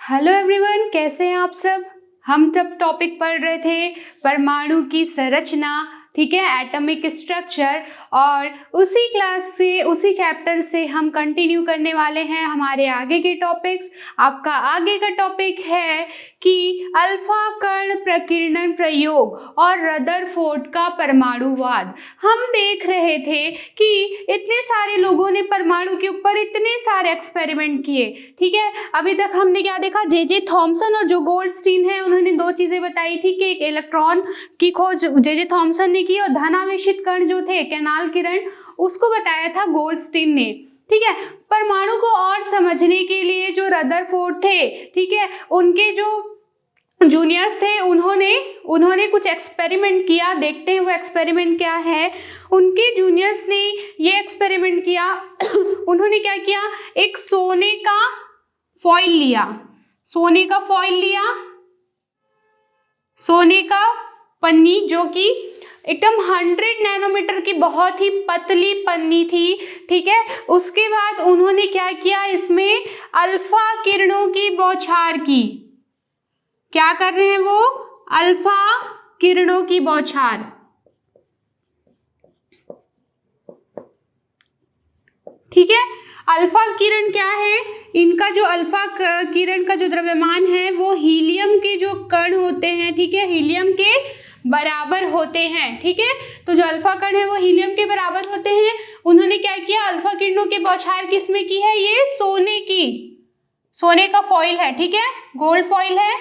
Hello everyone, कैसे हैं आप सब। हम तब टॉपिक पढ़ रहे थे परमाणु की संरचना, ठीक है, एटॉमिक स्ट्रक्चर। और उसी क्लास से, उसी चैप्टर से हम कंटिन्यू करने वाले हैं हमारे आगे के टॉपिक्स। आपका आगे का टॉपिक है कि अल्फा कण प्रकीर्णन प्रयोग और रदरफोर्ड का परमाणुवाद। हम देख रहे थे कि इतने सारे लोगों ने परमाणु के ऊपर इतने सारे एक्सपेरिमेंट किए, ठीक है। अभी तक हमने क्या देखा, जे थॉमसन और जो गोल्डस्टीन है उन्होंने दो चीजें बताई थी कि एक इलेक्ट्रॉन की खोज जे थॉमसन ने की और धनावेशित कण जो थे, कैनाल किरण, उसको बताया था गोल्डस्टीन ने, ठीक है। परमाणु को और समझने के लिए जो रदरफोर्ड थे, ठीक है, उनके जो जूनियर्स थे, उन्होंने कुछ एक्सपेरिमेंट किया। देखते हैं वो एक्सपेरिमेंट क्या है। उनके जूनियर्स ने ये एक्सपेरिमेंट किया उन्होंने क्या किया, एक सोने का फॉइल लिया, सोने का पन्नी जो कि एकदम 100 नैनोमीटर की बहुत ही पतली पन्नी थी, ठीक है। उसके बाद उन्होंने क्या किया, इसमें अल्फा किरणों की बौछार की। क्या कर रहे हैं वो, अल्फा किरणों की बौछार, ठीक है। अल्फा किरण क्या है, इनका जो अल्फा किरण का जो द्रव्यमान है वो हीलियम के जो कण होते हैं, ठीक है, हीलियम के बराबर होते हैं, ठीक है। तो जो अल्फा कण है वो हीलियम के बराबर होते हैं। उन्होंने क्या किया, अल्फा किरणों की बौछार किसमें की है, ये सोने का फॉइल है, ठीक है, गोल्ड फॉइल है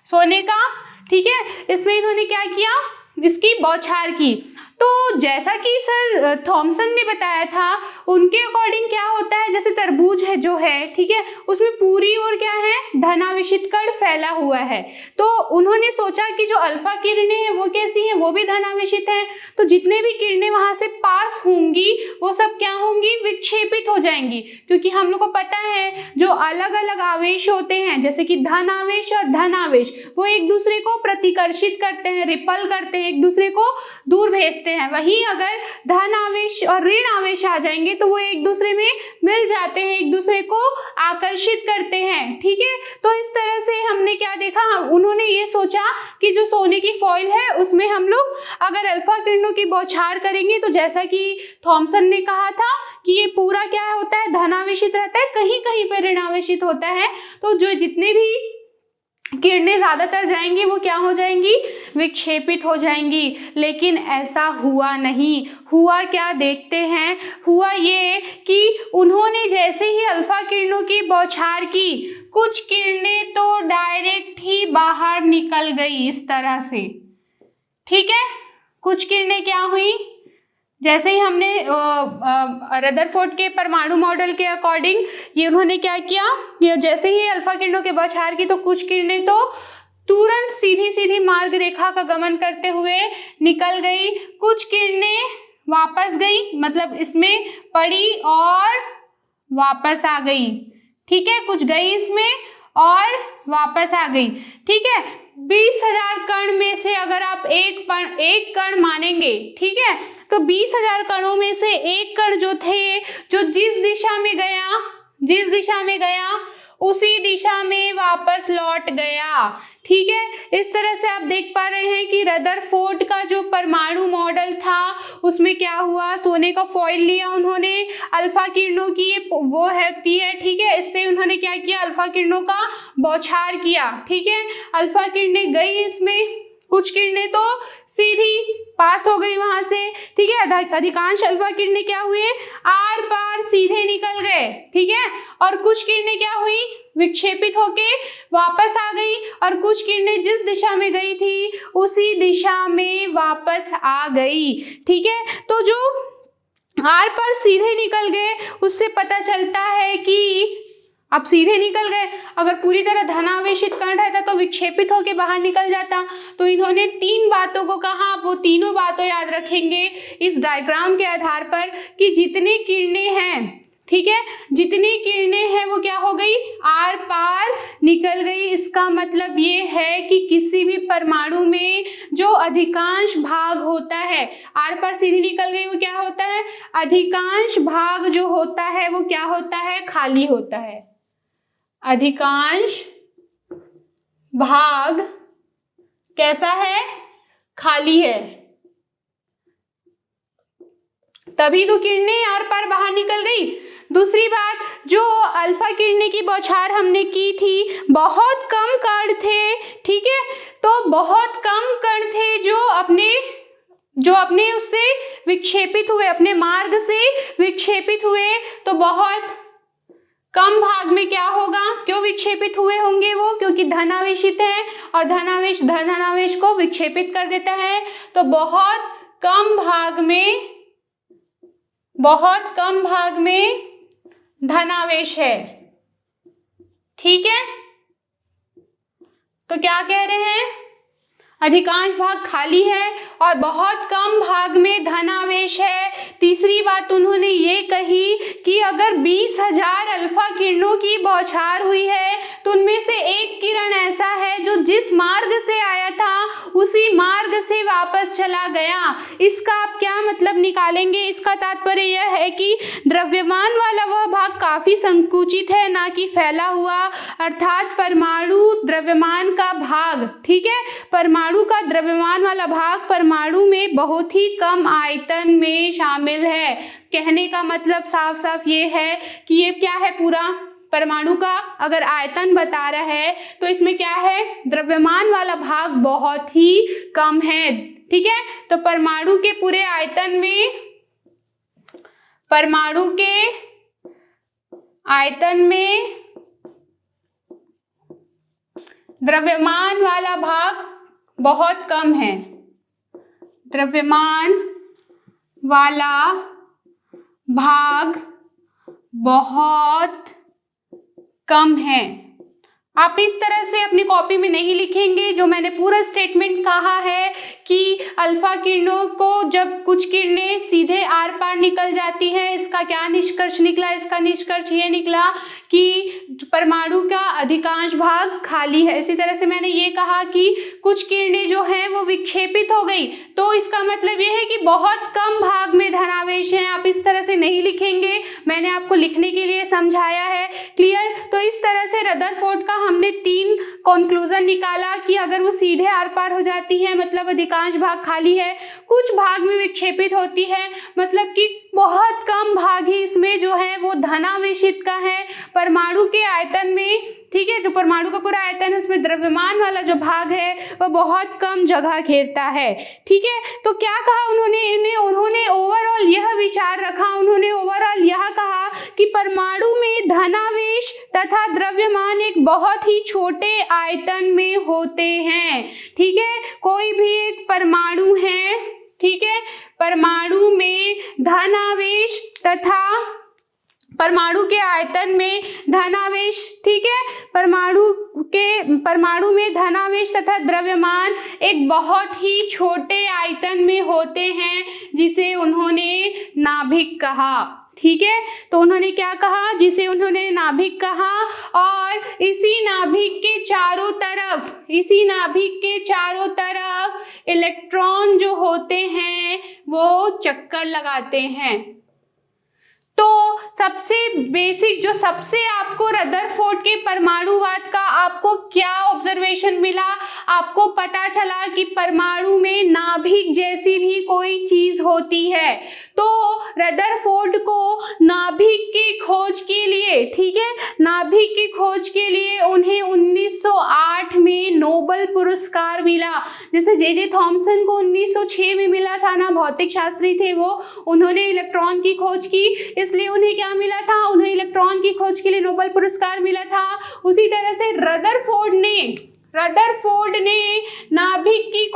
सोने का, ठीक है। इसमें इन्होंने क्या किया, इसकी बौछार की। तो जैसा कि सर थॉमसन ने बताया था, उनके अकॉर्डिंग क्या होता है, जैसे तरबूज है जो है, ठीक है, उसमें पूरी ओर क्या है, धनावेशित कण फैला हुआ है। तो उन्होंने सोचा कि जो अल्फा किरणें हैं वो कैसी हैं, वो भी धनावेशित हैं। तो जितने भी किरणें वहां से पास होंगी वो सब क्या होंगी, विक्षेपित हो जाएंगी। क्योंकि हम लोग को पता है जो अलग अलग आवेश होते हैं, जैसे कि धन आवेश और धन आवेश, वो एक दूसरे को प्रतिकर्षित करते हैं, रिपल करते हैं, एक दूसरे को दूर भेजते हैं। वहीं अगर धन आवेश और ऋण आवेश आ जाएंगे तो वो एक दूसरे में मिल जाते हैं, एक दूसरे को आकर्षित करते हैं, ठीक है। तो इस तरह से हमने क्या देखा, उन्होंने ये सोचा कि जो सोने की फॉइल है उसमें हम लोग अगर अल्फा किरणों की बौछार करेंगे तो जैसा कि थॉमसन ने कहा था कि ये पूरा क्या होता है, धनावेशित रहता है, कहीं कहीं पर ऋणावेशित होता है। तो जो जितने भी किरणें ज्यादातर जाएंगी वो क्या हो जाएंगी, विक्षेपित हो जाएंगी। लेकिन ऐसा हुआ नहीं। हुआ क्या, देखते हैं। हुआ ये कि उन्होंने जैसे ही अल्फा किरणों की बौछार की, कुछ किरणें तो डायरेक्ट ही बाहर निकल गई इस तरह से, ठीक है। कुछ किरणें क्या हुई, जैसे ही हमने रदरफोर्ड के परमाणु मॉडल के अकॉर्डिंग ये उन्होंने क्या किया, ये जैसे ही अल्फा किरणों के बौछार की तो कुछ किरणें तो तुरंत सीधी सीधी मार्ग रेखा का गमन करते हुए निकल गई, कुछ किरणें वापस गई, मतलब इसमें पड़ी और वापस आ गई, ठीक है। कुछ गई इसमें और वापस आ गई, ठीक है। 20,000 कण में से अगर आप एक कण मानेंगे, ठीक है, तो 20,000 कणों में से एक कण जो थे, जो जिस दिशा में गया उसी दिशा में वापस लौट गया, ठीक है। इस तरह से आप देख पा रहे हैं कि रदरफोर्ड का जो परमाणु मॉडल था उसमें क्या हुआ, सोने का फॉइल लिया उन्होंने, अल्फा किरणों की वो होती है, ठीक है, इससे उन्होंने क्या किया, अल्फा किरणों का बौछार किया, ठीक है। अल्फा किरणें गई इसमें, कुछ किरणें तो सीधी पास हो गई वहां से, ठीक है। अधिकांश अल्फा किरणें क्या हुए, आर पार सीधे निकल गए, ठीक है। और कुछ किरणें क्या हुई, विक्षेपित होके वापस आ गई, और कुछ किरणें जिस दिशा में गई थी उसी दिशा में वापस आ गई, ठीक है। तो जो आर पार सीधे निकल गए उससे पता चलता है कि अब सीधे निकल गए, अगर पूरी तरह धनावेशित कण रहता तो विक्षेपित होकर बाहर निकल जाता। तो इन्होंने 3 बातों को कहा, वो तीनों बातों याद रखेंगे इस डायग्राम के आधार पर कि जितनी किरणें हैं, ठीक है, जितनी किरणें हैं वो क्या हो गई, आर पार निकल गई। इसका मतलब ये है कि किसी भी परमाणु में जो अधिकांश भाग होता है, आर पार सीधी निकल गई, वो क्या होता है, अधिकांश भाग जो होता है वो क्या होता है, खाली होता है। अधिकांश भाग कैसा है, खाली है, तभी तो किरणें आर पार बाहर निकल गई। दूसरी बात, जो अल्फा किरणें की बौछार हमने की थी, बहुत कम कण थे, ठीक है, तो बहुत कम कण थे जो अपने उससे विक्षेपित हुए, अपने मार्ग से विक्षेपित हुए, तो बहुत कम भाग में क्या होगा, क्यों विक्षेपित हुए होंगे वो, क्योंकि धनावेशित है और धनावेश धनावेश को विक्षेपित कर देता है, तो बहुत कम भाग में धनावेश है, ठीक है। तो क्या कह रहे हैं, अधिकांश भाग खाली है और बहुत कम भाग में धनावेश है। तीसरी बात उन्होंने ये कही कि अगर 20,000 अल्फा किरणों की बौछार हुई है तो उनमें से एक किरण ऐसा है जो जिस मार्ग से आया था उसी मार्ग से वापस चला गया। इसका आप क्या मतलब निकालेंगे, इसका तात्पर्य यह है कि द्रव्यमान वाला वह भाग काफी संकुचित है, ना कि फैला हुआ, अर्थात परमाणु द्रव्यमान का भाग, ठीक है, परमाणु का द्रव्यमान वाला भाग परमाणु में बहुत ही कम आयतन में शामिल है। कहने का मतलब साफ साफ ये है कि ये क्या है, पूरा परमाणु का अगर आयतन बता रहा है तो इसमें क्या है, द्रव्यमान वाला भाग बहुत ही कम है, ठीक है। तो परमाणु के पूरे आयतन में, परमाणु के आयतन में द्रव्यमान वाला भाग बहुत कम है, द्रव्यमान वाला भाग बहुत कम है। आप इस तरह से अपनी कॉपी में नहीं लिखेंगे, जो मैंने पूरा स्टेटमेंट कहा है कि अल्फा किरणों को जब कुछ किरणें सीधे आर पार निकल जाती हैं, इसका क्या निष्कर्ष निकला, इसका निष्कर्ष ये निकला कि परमाणु का अधिकांश भाग खाली है। इसी तरह से मैंने ये कहा कि कुछ किरणें जो हैं वो विक्षेपित हो गई, तो इसका मतलब ये है कि बहुत कम भाग में धनावेश हैं। आप इस तरह से नहीं लिखेंगे, मैंने आपको लिखने के लिए समझाया है, क्लियर। तो इस तरह से रदरफोर्ड का हमने 3 कंक्लूजन निकाला कि अगर वो सीधे आर पार हो जाती है मतलब अधिकांश भाग खाली है, कुछ भाग में विक्षेपित होती है मतलब कि बहुत कम भाग ही इसमें जो है वो धनावेशित का है परमाणु के आयतन में, ठीक है। जो परमाणु का पूरा आयतन है उसमें द्रव्यमान वाला जो भाग है वह बहुत कम जगह घेरता है, ठीक है। तो क्या कहा उन्होंने ओवरऑल यह विचार रखा, उन्होंने ओवरऑल यह कहा कि परमाणु में धनावेश तथा द्रव्यमान एक बहुत ही छोटे आयतन में होते हैं, ठीक है। कोई भी एक परमाणु है, ठीक है, परमाणु में धनावेश तथा परमाणु के आयतन में धनावेश, ठीक है, परमाणु में धनावेश तथा द्रव्यमान एक बहुत ही छोटे आयतन में होते हैं, जिसे उन्होंने नाभिक कहा, ठीक है। तो उन्होंने क्या कहा, जिसे उन्होंने नाभिक कहा। और इसी नाभिक के चारों तरफ इलेक्ट्रॉन जो होते हैं वो चक्कर लगाते हैं। तो सबसे बेसिक जो सबसे आपको रदरफोर्ड के परमाणुवाद का आपको क्या ऑब्जर्वेशन मिला, आपको पता चला कि परमाणु में नाभिक जैसी भी कोई चीज होती है। तो रदरफोर्ड को नाभिक की खोज के लिए, ठीक है, नाभिक की खोज के लिए उन्हें 1908 में नोबेल पुरस्कार मिला। जैसे जे थॉमसन को 1906 में मिला था ना, भौतिक शास्त्री थे वो, उन्होंने इलेक्ट्रॉन की खोज की, इसलिए उन्हें क्या मिला था, उन्हें इलेक्ट्रॉन की खोज के लिए नोबेल पुरस्कार मिला था। उसी तरह से रदरफोर्ड ने नाभिक की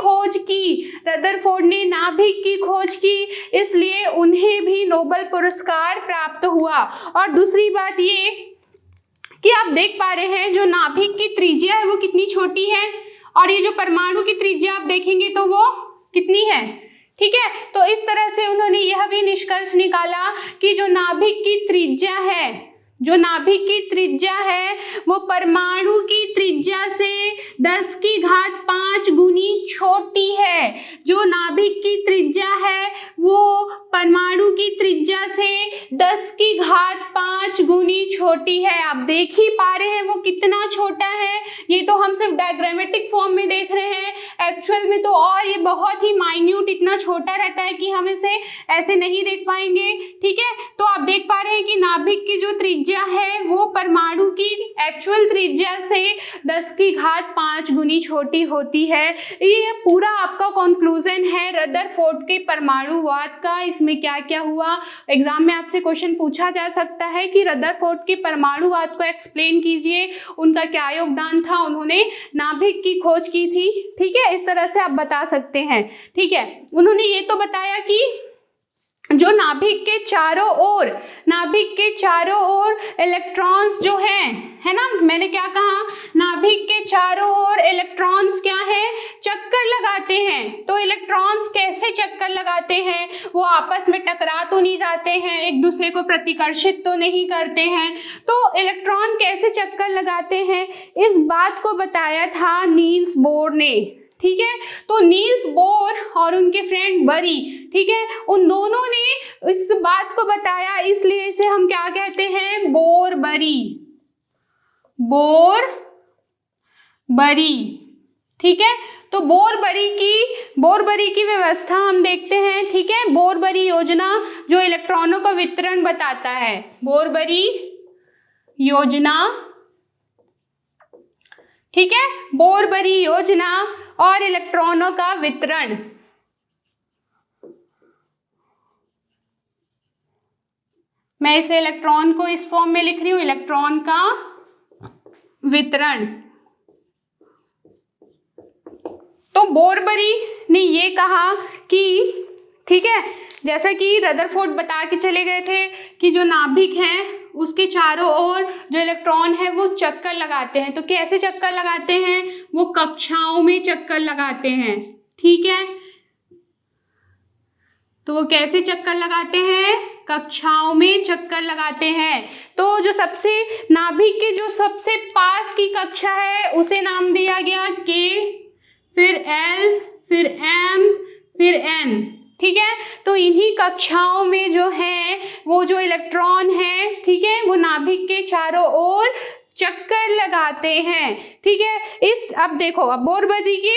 खोज की, इसलिए उन्हें भी नोबेल पुरस्कार प्राप्त हुआ। और दूसरी बात ये कि आप देख पा रहे हैं जो नाभिक की त्रिज्या है वो कितनी छोटी है, और ये जो परमाणु की त्रिज्या आप देखेंगे तो वो कितनी है, ठीक है। तो इस तरह से उन्होंने यह भी निष्कर्ष निकाला कि जो नाभिक की त्रिज्या है वो परमाणु की त्रिज्या से 10⁵ गुनी छोटी है। जो नाभिक की त्रिज्या है वो परमाणु की त्रिज्या से 10⁵ गुनी छोटी है। आप देख ही पा रहे हैं वो कितना छोटा है, ये तो हम सिर्फ डायग्रामेटिक फॉर्म में देख रहे हैं, एक्चुअल में तो और ये बहुत ही माइन्यूट, इतना छोटा रहता है कि हम इसे ऐसे नहीं देख पाएंगे। ठीक है, तो आप देख पा रहे हैं कि नाभिक की जो त्रिज्या है वो परमाणु की एक्चुअल त्रिज्या से 10⁵ गुनी छोटी होती है। ये पूरा आपका कंक्लूजन है रदरफोर्ड के परमाणुवाद का। इसमें क्या क्या हुआ, एग्जाम में आपसे क्वेश्चन पूछा जा सकता है कि रदरफोर्ड के परमाणुवाद को एक्सप्लेन कीजिए, उनका क्या योगदान था, उन्होंने नाभिक की खोज की थी। ठीक है, इस तरह से आप बता सकते हैं। ठीक है, उन्होंने ये तो बताया कि जो नाभिक के चारों ओर इलेक्ट्रॉन्स जो हैं, है ना, मैंने क्या कहा, नाभिक के चारों ओर इलेक्ट्रॉन्स क्या है, चक्कर लगाते हैं। तो इलेक्ट्रॉन्स कैसे चक्कर लगाते हैं, वो आपस में टकरा तो नहीं जाते हैं, एक दूसरे को प्रतिकर्षित तो नहीं करते हैं। तो इलेक्ट्रॉन कैसे चक्कर लगाते हैं, इस बात को बताया था नील्स बोर ने। ठीक है, तो नील्स बोर और उनके फ्रेंड बरी, ठीक है, उन दोनों ने इस बात को बताया, इसलिए इसे हम क्या कहते हैं, बोर बरी। ठीक है, तो बोर बरी की व्यवस्था हम देखते हैं। ठीक है, बोर बरी योजना जो इलेक्ट्रॉनों का वितरण बताता है, बोर बरी योजना। ठीक है, बोर बरी योजना और इलेक्ट्रॉनों का वितरण। मैं इसे इलेक्ट्रॉन को इस फॉर्म में लिख रही हूं, इलेक्ट्रॉन का वितरण। तो बोरबरी ने ये कहा कि, ठीक है, जैसा कि रदरफोर्ड बता के चले गए थे कि जो नाभिक है उसके चारों ओर जो इलेक्ट्रॉन है वो चक्कर लगाते हैं। तो कैसे चक्कर लगाते हैं, वो कक्षाओं में चक्कर लगाते हैं। ठीक है, तो वो कैसे चक्कर लगाते हैं, कक्षाओं में चक्कर लगाते हैं। तो जो सबसे नाभिक के जो सबसे पास की कक्षा है उसे नाम दिया गया K, फिर L, फिर M, फिर N। ठीक है, तो इन्हीं कक्षाओं में जो है वो जो इलेक्ट्रॉन है, ठीक है, वो नाभिक के चारों ओर चक्कर लगाते हैं। ठीक है, अब देखो, अब बोरबरी की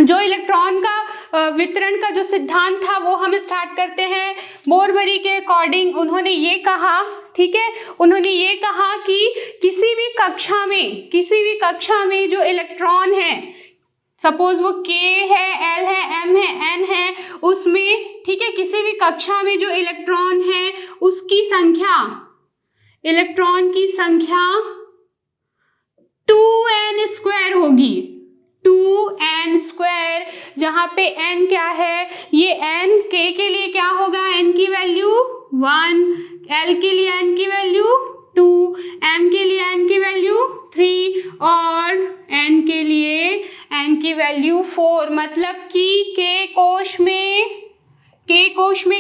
जो इलेक्ट्रॉन का वितरण का जो सिद्धांत था वो हम स्टार्ट करते हैं। बोरबरी के अकॉर्डिंग उन्होंने ये कहा, ठीक है, उन्होंने ये कहा कि किसी भी कक्षा में जो इलेक्ट्रॉन है, सपोज वो K है, L है, M है, N है, उसमें, ठीक है, किसी भी कक्षा में जो इलेक्ट्रॉन है उसकी संख्या, इलेक्ट्रॉन की संख्या 2n² होगी, 2n², जहाँ पे n क्या है, ये n K के लिए क्या होगा, n की वैल्यू 1, L के लिए n की वैल्यू 2, M के लिए n की वैल्यू 3 और n के लिए n की वैल्यू 4। मतलब कि K कोश में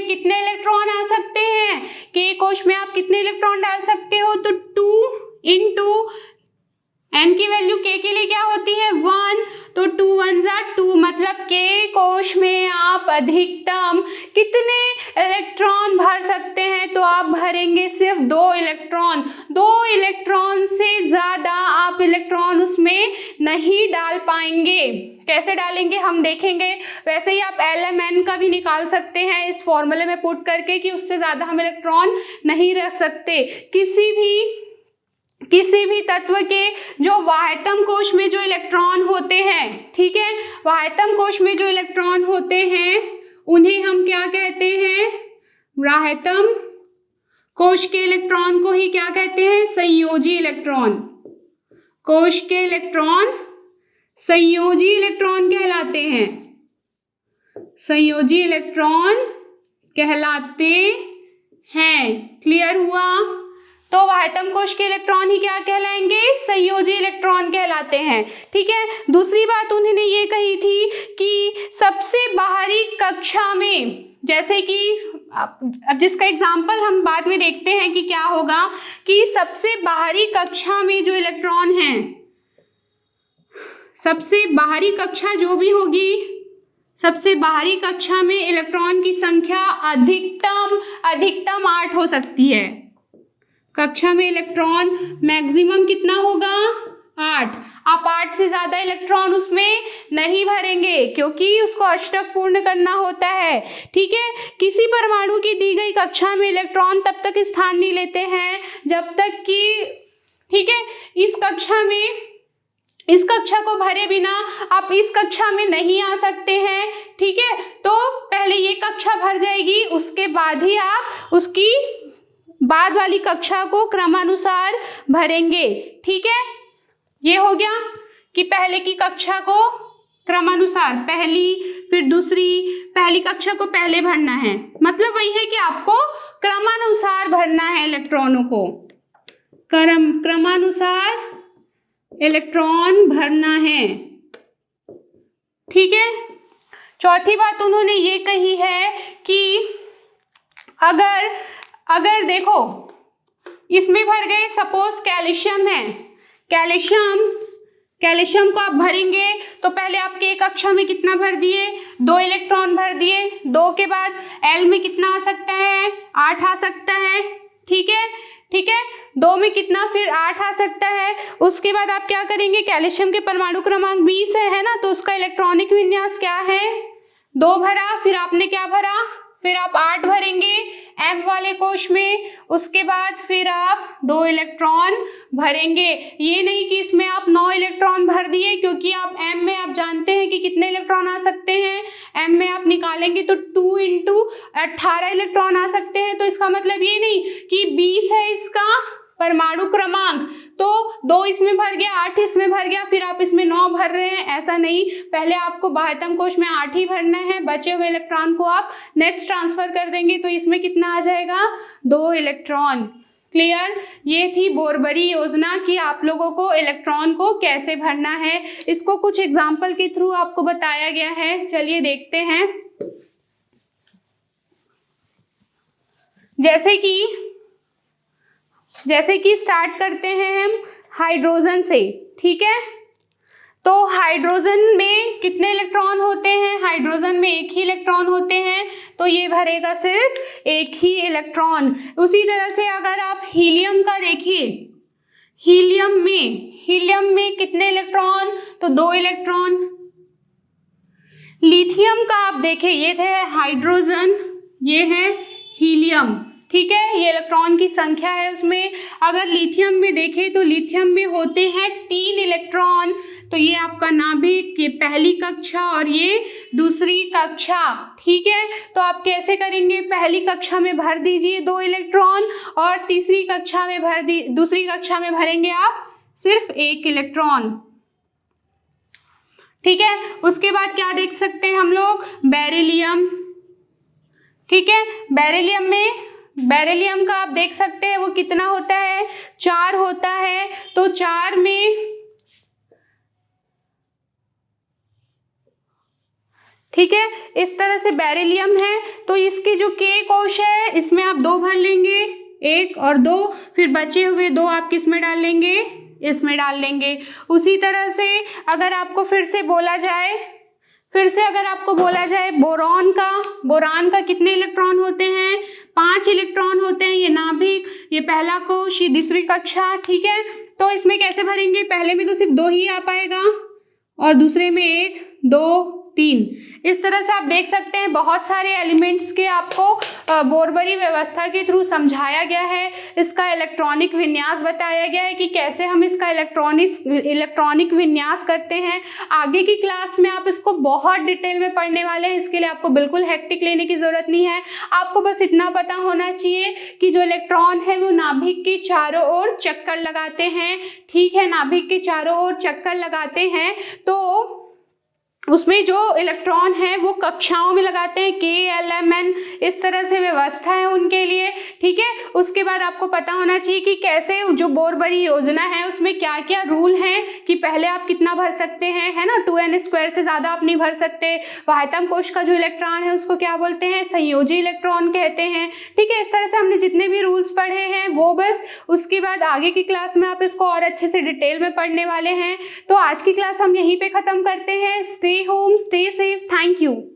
कितने इलेक्ट्रॉन आ सकते हैं, K कोश में आप कितने इलेक्ट्रॉन डाल सकते हो, तो 2 इंटू n की वैल्यू K के लिए क्या होती है, 1, तो 2 1 2, मतलब K कोश में आप अधिकतम कितने इलेक्ट्रॉन भर सकते हैं, तो आप भरेंगे सिर्फ 2 इलेक्ट्रॉन। 2 इलेक्ट्रॉन से ज़्यादा आप इलेक्ट्रॉन उसमें नहीं डाल पाएंगे। कैसे डालेंगे हम देखेंगे। वैसे ही आप LMN का भी निकाल सकते हैं इस फॉर्मूले में पुट करके कि उससे ज़्यादा हम इलेक्ट्रॉन नहीं रख सकते। किसी भी तत्व के जो वाह्यतम कोश में जो इलेक्ट्रॉन होते हैं, ठीक है, वाह्यतम कोश में जो इलेक्ट्रॉन होते हैं उन्हें हम क्या कहते हैं, वाह्यतम कोश के इलेक्ट्रॉन को ही क्या कहते हैं, संयोजी इलेक्ट्रॉन। कोश के इलेक्ट्रॉन संयोजी इलेक्ट्रॉन कहलाते हैं, संयोजी इलेक्ट्रॉन कहलाते हैं। क्लियर हुआ। तो वाह्यतम कोश के इलेक्ट्रॉन ही क्या कहलाएंगे, संयोजी इलेक्ट्रॉन कहलाते हैं। ठीक है, दूसरी बात उन्होंने ये कही थी कि सबसे बाहरी कक्षा में, जैसे कि अब जिसका एग्जाम्पल हम बाद में देखते हैं कि क्या होगा, कि सबसे बाहरी कक्षा में जो इलेक्ट्रॉन हैं, सबसे बाहरी कक्षा जो भी होगी, सबसे बाहरी कक्षा में इलेक्ट्रॉन की संख्या अधिकतम 8 हो सकती है। कक्षा में इलेक्ट्रॉन मैक्सिमम कितना होगा, 8। 8 से ज़्यादा इलेक्ट्रॉन उसमें नहीं भरेंगे क्योंकि उसको अष्टक पूर्ण करना होता है। ठीक है, किसी परमाणु की दी गई कक्षा में इलेक्ट्रॉन तब तक स्थान नहीं लेते हैं जब तक कि, ठीक है, इस कक्षा को भरे बिना आप इस कक्षा में नहीं आ सकते हैं। ठीक है, तो पहले ये कक्षा भर जाएगी, उसके बाद ही आप उसकी बाद वाली कक्षा को क्रमानुसार भरेंगे। ठीक है, ये हो गया कि पहले की कक्षा को क्रमानुसार, पहली फिर दूसरी, पहली कक्षा को पहले भरना है, मतलब वही है कि आपको क्रमानुसार भरना है इलेक्ट्रॉनों को, क्रमानुसार इलेक्ट्रॉन भरना है। ठीक है, चौथी बात उन्होंने ये कही है कि अगर देखो इसमें भर गए, सपोज कैल्शियम है, कैल्शियम को आप भरेंगे तो पहले आपके एक कक्षा में कितना भर दिए, 2 इलेक्ट्रॉन भर दिए, 2 के बाद L में कितना आ सकता है, 8 आ सकता है। ठीक है, 2 में कितना, फिर 8 आ सकता है। उसके बाद आप क्या करेंगे, कैल्शियम के परमाणु क्रमांक 20 है ना, तो उसका इलेक्ट्रॉनिक विन्यास क्या है, 2 भरा, फिर आपने क्या भरा, फिर आप 8 भरेंगे M वाले कोश में, उसके बाद फिर आप 2 इलेक्ट्रॉन भरेंगे। ये नहीं कि इसमें आप 9 इलेक्ट्रॉन भर दिए, क्योंकि आप M में आप जानते हैं कि कितने इलेक्ट्रॉन आ सकते हैं, M में आप निकालेंगे तो 2 × 18 इलेक्ट्रॉन आ सकते हैं। तो इसका मतलब ये नहीं कि 20 है इसका परमाणु क्रमांक, तो 2 इसमें भर गया, 8 इसमें भर गया, फिर आप इसमें 9 भर रहे हैं, ऐसा नहीं। पहले आपको बाह्यतम कोश में 8 ही भरना है, बचे हुए इलेक्ट्रॉन को आप नेक्स्ट ट्रांसफर कर देंगे तो इसमें कितना आ जाएगा, 2 इलेक्ट्रॉन। क्लियर? ये थी बोरबरी योजना कि आप लोगों को इलेक्ट्रॉन को कैसे भरना है। इसको कुछ एग्जाम्पल के थ्रू आपको बताया गया है, चलिए देखते हैं। जैसे कि स्टार्ट करते हैं हम हाइड्रोजन से। ठीक है, तो हाइड्रोजन में कितने इलेक्ट्रॉन होते हैं, हाइड्रोजन में एक ही इलेक्ट्रॉन होते हैं, तो ये भरेगा सिर्फ एक ही इलेक्ट्रॉन। उसी तरह से अगर आप हीलियम का देखिए, हीलियम में कितने इलेक्ट्रॉन, तो 2 इलेक्ट्रॉन। लिथियम का आप देखें, ये थे हाइड्रोजन, ये है हीलियम। ठीक है, ये इलेक्ट्रॉन की संख्या है उसमें। अगर लिथियम में देखें तो लिथियम में होते हैं 3 इलेक्ट्रॉन, तो ये आपका नाभिक, ये पहली कक्षा और ये दूसरी कक्षा। ठीक है, तो आप कैसे करेंगे, पहली कक्षा में भर दीजिए 2 इलेक्ट्रॉन और दूसरी कक्षा में भरेंगे आप सिर्फ 1 इलेक्ट्रॉन। ठीक है, उसके बाद क्या देख सकते हैं हम लोग, बेरिलियम। ठीक है, बेरिलियम का आप देख सकते हैं वो कितना होता है, 4 होता है, तो 4 में, ठीक है, इस तरह से बेरिलियम है। तो इसके जो K कोश है इसमें आप 2 भर लेंगे, 1 और 2, फिर बचे हुए 2 आप किस में डाल लेंगे, इसमें डाल लेंगे। उसी तरह से अगर आपको फिर से अगर आपको बोला जाए बोरान का कितने इलेक्ट्रॉन होते हैं, 5 इलेक्ट्रॉन होते हैं। ये नाभिक, ये पहला कोश, ये दूसरी कक्षा। ठीक है, तो इसमें कैसे भरेंगे, पहले में तो सिर्फ 2 ही आ पाएगा और दूसरे में 1, 2, 3। इस तरह से आप देख सकते हैं बहुत सारे एलिमेंट्स के आपको बोरबरी व्यवस्था के थ्रू समझाया गया है। इसका इलेक्ट्रॉनिक विन्यास बताया गया है कि कैसे हम इसका इलेक्ट्रॉनिक विन्यास करते हैं। आगे की क्लास में आप इसको बहुत डिटेल में पढ़ने वाले हैं, इसके लिए आपको बिल्कुल हेक्टिक लेने की ज़रूरत नहीं है। आपको बस इतना पता होना चाहिए कि जो इलेक्ट्रॉन है वो नाभिक के चारों ओर चक्कर लगाते हैं। ठीक है, नाभिक के चारों ओर चक्कर लगाते हैं, तो उसमें जो इलेक्ट्रॉन है वो कक्षाओं में लगाते हैं, K, L, M, N, इस तरह से व्यवस्था है उनके लिए। ठीक है, उसके बाद आपको पता होना चाहिए कि कैसे जो बोरबरी योजना है उसमें क्या क्या रूल हैं, कि पहले आप कितना भर सकते हैं, है ना, 2n² से ज़्यादा आप नहीं भर सकते। बाह्यतम कोश का जो इलेक्ट्रॉन है उसको क्या बोलते हैं, संयोजी इलेक्ट्रॉन कहते हैं। ठीक है, इस तरह से हमने जितने भी रूल्स पढ़े हैं वो बस, उसके बाद आगे की क्लास में आप इसको और अच्छे से डिटेल में पढ़ने वाले हैं। तो आज की क्लास हम यहीं पर ख़त्म करते हैं। Stay home, stay safe. Thank you.